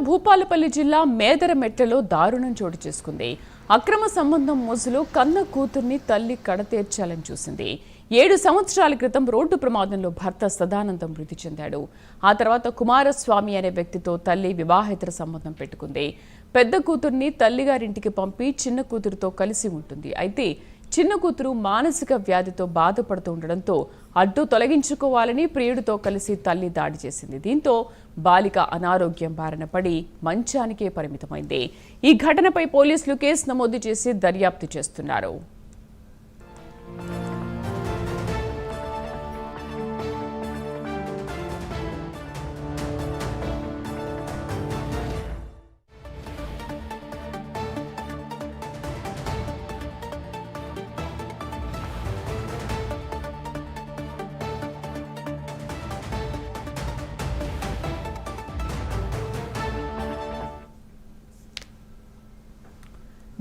భూపాలపల్లి జిల్లా మేదరమెట్లలో దారుణం చోటు చేసుకుంది. అక్రమ సంబంధం మోజులో కన్న కూతుర్ని తల్లి కడతేర్చాలని చూసింది. 7 సంవత్సరాల క్రితం రోడ్డు ప్రమాదంలో భర్త సదానందం మృతి చెందాడు. ఆ తర్వాత కుమారస్వామి అనే వ్యక్తితో తల్లి వివాహేతర సంబంధం పెట్టుకుంది. పెద్ద కూతుర్ని తల్లిగారింటికి పంపి చిన్న కూతురుతో కలిసి ఉంటుంది. అయితే చిన్న కూతురు మానసిక వ్యాధితో బాధపడుతూ ఉండడంతో అడ్డు తొలగించుకోవాలని ప్రియుడితో కలిసి తల్లి దాడి చేసింది. దీంతో బాలిక అనారోగ్యం బారిన పడి మంచానికే పరిమితమైంది. ఈ ఘటనపై పోలీసులు కేసు నమోదు చేసి దర్యాప్తు చేస్తున్నారు.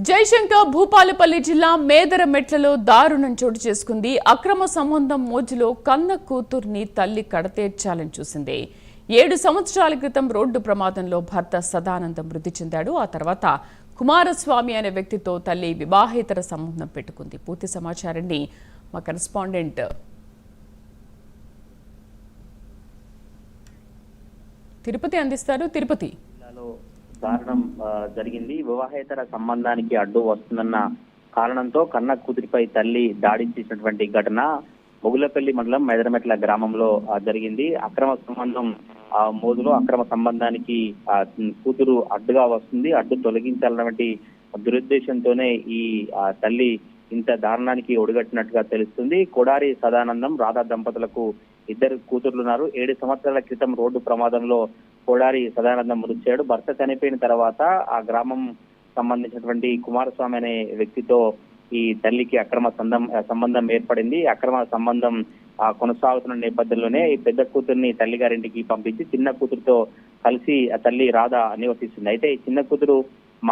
జయశంకర్ భూపాలపల్లి జిల్లా మేదరమెట్లలో దారుణం చోటు చేసుకుంది. అక్రమ సంబంధం మోజులో కన్న కూతుర్ని తల్లి కడతేర్చాలని చూసింది. 7 సంవత్సరాల క్రితం రోడ్డు ప్రమాదంలో భర్త సదానందం మృతి చెందాడు. ఆ తర్వాత కుమారస్వామి అనే వ్యక్తితో తల్లి వివాహేతర సంబంధం పెట్టుకుంది. పూర్తి సమాచారాన్ని మా కరెస్పాండెంట్ తిరుపతి అందిస్తారు. తిరుపతి, దారుణం జరిగింది. వివాహేతర సంబంధానికి అడ్డు వస్తుందన్న కారణంతో కన్న కూతురిపై తల్లి దాడి చేసినటువంటి ఘటన మొగులపల్లి మండలం మేదరమెట్ల గ్రామంలో జరిగింది. అక్రమ సంబంధం మోజులో అక్రమ సంబంధానికి కూతురు అడ్డుగా వస్తుంది. అడ్డు తొలగించాలన్నటువంటి దురుద్దేశంతోనే ఈ తల్లి ఇంత దారుణానికి ఒడిగట్టినట్టుగా తెలుస్తుంది. కొడారి సదానందం, రాధా దంపతులకు 2 కూతుర్లున్నారు. 7 సంవత్సరాల క్రితం రోడ్డు ప్రమాదంలో కొడారి సదానందం మృతి చెందాడు. భర్త చనిపోయిన తర్వాత ఆ గ్రామం సంబంధించినటువంటి కుమారస్వామి అనే వ్యక్తితో ఈ తల్లికి అక్రమ సంబంధం ఏర్పడింది. అక్రమ సంబంధం కొనసాగుతున్న నేపథ్యంలోనే ఈ పెద్ద కూతుర్ని తల్లిగారింటికి పంపించి చిన్న కూతురుతో కలిసి ఆ తల్లి రాధ నివసిస్తుంది. అయితే ఈ చిన్న కూతురు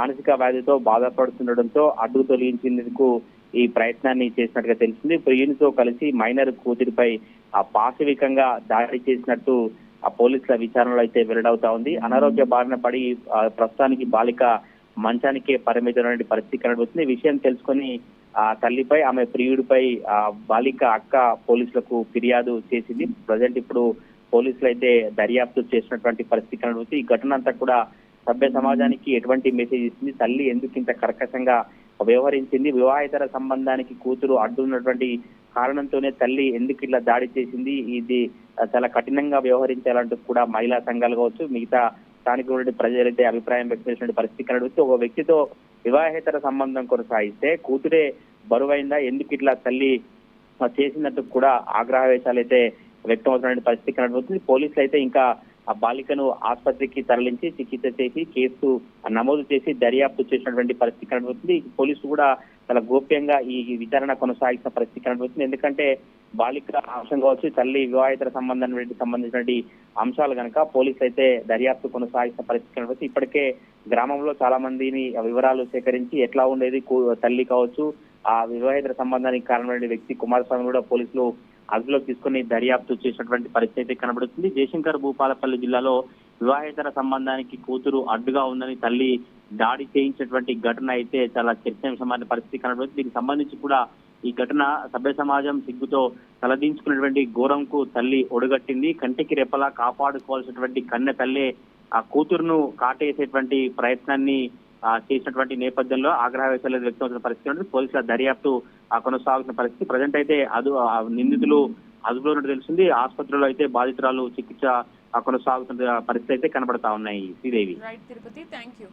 మానసిక వ్యాధితో బాధపడుతుండటంతో అడ్డు తొలగించేందుకు ఈ ప్రయత్నాన్ని చేసినట్టుగా తెలిసింది. ప్రియునితో కలిసి మైనర్ కూతురిపై పాశవికంగా దాడి చేసినట్టు ఆ పోలీసుల విచారణలో అయితే వెల్లడవుతా ఉంది. అనారోగ్య బారిన పడి ప్రస్తుతానికి బాలిక మంచానికే పరిమితమైన పరిస్థితి కనబడుతుంది. ఈ విషయం తెలుసుకొని ఆ తల్లిపై, ఆమె ప్రియుడిపై బాలిక అక్క పోలీసులకు ఫిర్యాదు చేసింది. ప్రజెంట్ ఇప్పుడు పోలీసులు అయితే దర్యాప్తు చేసినటువంటి పరిస్థితి కనబడుతుంది. ఈ ఘటన అంతా కూడా సభ్య సమాజానికి ఎటువంటి మెసేజ్ ఇస్తుంది, తల్లి ఎందుకు ఇంత కర్కశంగా వ్యవహరించింది, వివాహేతర సంబంధానికి కూతురు అడ్డున్నటువంటి కారణంతోనే తల్లి ఎందుకు ఇట్లా దాడి చేసింది, ఇది చాలా కఠినంగా వ్యవహరించాలంటూ కూడా మహిళా సంఘాలు కావచ్చు, మిగతా స్థానిక ప్రజలైతే అభిప్రాయం వ్యక్తం చేసిన పరిస్థితి కనబడుతూ ఒక వ్యక్తితో వివాహేతర సంబంధం కొనసాగిస్తే కూతురే బరువైందా, ఎందుకు ఇట్లా తల్లి చేసినట్టు కూడా ఆగ్రహవేశాలు అయితే వ్యక్తం అవుతున్న పరిస్థితి కనబడుతుంది. పోలీసులు అయితే ఇంకా ఆ బాలికను ఆసుపత్రికి తరలించి చికిత్స చేసి కేసు నమోదు చేసి దర్యాప్తు చేసినటువంటి పరిస్థితి కనబడుతుంది. పోలీసులు కూడా చాలా గోప్యంగా ఈ విచారణ కొనసాగిస్తున్న పరిస్థితి కనబడుతుంది. ఎందుకంటే బాలిక అంశం కావచ్చు, తల్లి వివాహేతర సంబంధించినటువంటి అంశాలు కనుక పోలీసులు అయితే దర్యాప్తు కొనసాగిస్తున్న పరిస్థితి కనబడుతుంది. ఇప్పటికే గ్రామంలో చాలా మందిని వివరాలు సేకరించి ఎట్లా ఉండేది తల్లి కావచ్చు, ఆ వివాహేతర సంబంధానికి కారణమైన వ్యక్తి కుమారస్వామి కూడా పోలీసులు అదుపులోకి తీసుకుని దర్యాప్తు చేసినటువంటి పరిస్థితి కనబడుతుంది. జయశంకర్ భూపాలపల్లి జిల్లాలో వివాహేతర సంబంధానికి కూతురు అడ్డుగా ఉందని తల్లి దాడి చేయించినటువంటి ఘటన అయితే చాలా చర్చనీయాంశమైన పరిస్థితి కనబడుతుంది. దీనికి సంబంధించి కూడా ఈ ఘటన సభ్య సమాజం సిగ్గుతో తలదించుకున్నటువంటి ఘోరంకు తల్లి ఒడగట్టింది. కంటికి రెప్పలా కాపాడుకోవాల్సినటువంటి కన్నె తల్లి ఆ కూతురును కాటేసేటువంటి ప్రయత్నాన్ని చేసినటువంటి నేపథ్యంలో ఆగ్రహవేశాలు వ్యక్తమవుతున్న పరిస్థితి ఉంది. పోలీసుల దర్యాప్తు కొనసాగుతున్న పరిస్థితి. ప్రజెంట్ అయితే నిందితులు అదుపులో ఉన్నట్టు తెలిసింది. ఆసుపత్రిలో అయితే బాధితురాలు చికిత్స కొనసాగుతున్న పరిస్థితి అయితే కనబడతా ఉన్నాయి. శ్రీదేవి. Tirupati, thank you.